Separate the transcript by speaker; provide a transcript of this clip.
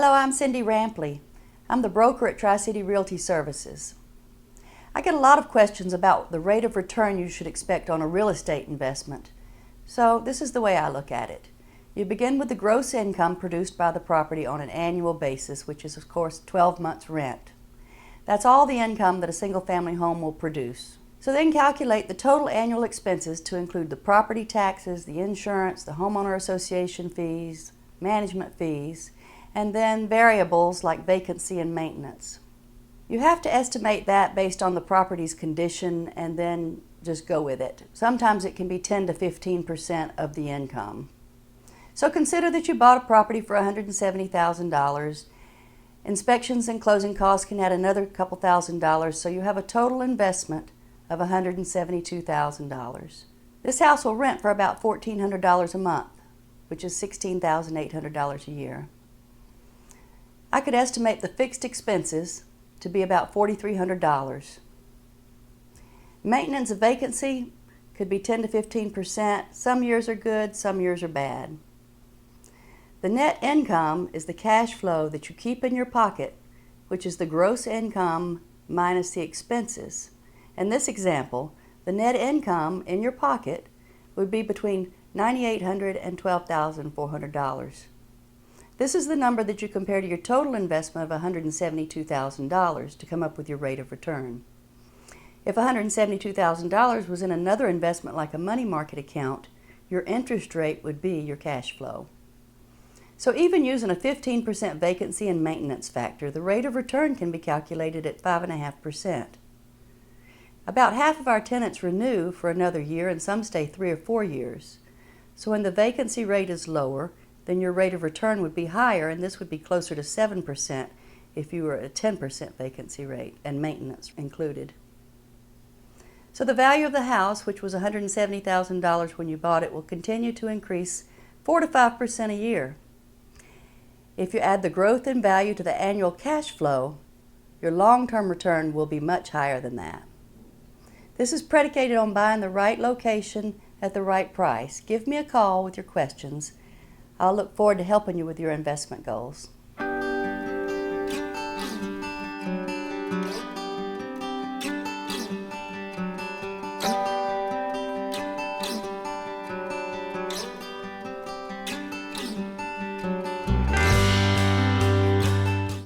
Speaker 1: Hello, I'm Cindy Rampley. I'm the broker at Tri-City Realty Services. I get a lot of questions about the rate of return you should expect on a real estate investment. So this is the way I look at it. You begin with the gross income produced by the property on an annual basis, which is of course 12 months rent. That's all the income that a single-family home will produce. So then calculate the total annual expenses to include the property taxes, the insurance, the homeowner association fees, management fees, and then variables like vacancy and maintenance. You have to estimate that based on the property's condition and then just go with it. Sometimes it can be 10 to 15% of the income. So consider that you bought a property for $170,000. Inspections and closing costs can add another couple $1,000, so you have a total investment of $172,000. This house will rent for about $1,400 a month, which is $16,800 a year. I could estimate the fixed expenses to be about $4,300. Maintenance of vacancy could be 10 to 15%. Some years are good, some years are bad. The net income is the cash flow that you keep in your pocket, which is the gross income minus the expenses. In this example, the net income in your pocket would be between $9,800 and $12,400. This is the number that you compare to your total investment of $172,000 to come up with your rate of return. If $172,000 was in another investment like a money market account, your interest rate would be your cash flow. So even using a 15% vacancy and maintenance factor, the rate of return can be calculated at 5.5%. About half of our tenants renew for another year and some stay 3 or 4 years. So when the vacancy rate is lower, then your rate of return would be higher, and this would be closer to 7% if you were at a 10% vacancy rate and maintenance included. So the value of the house, which was $170,000 when you bought it, will continue to increase 4 to 5% a year. If you add the growth in value to the annual cash flow, your long-term return will be much higher than that. This is predicated on buying the right location at the right price. Give me a call with your questions. I'll look forward to helping you with your investment goals.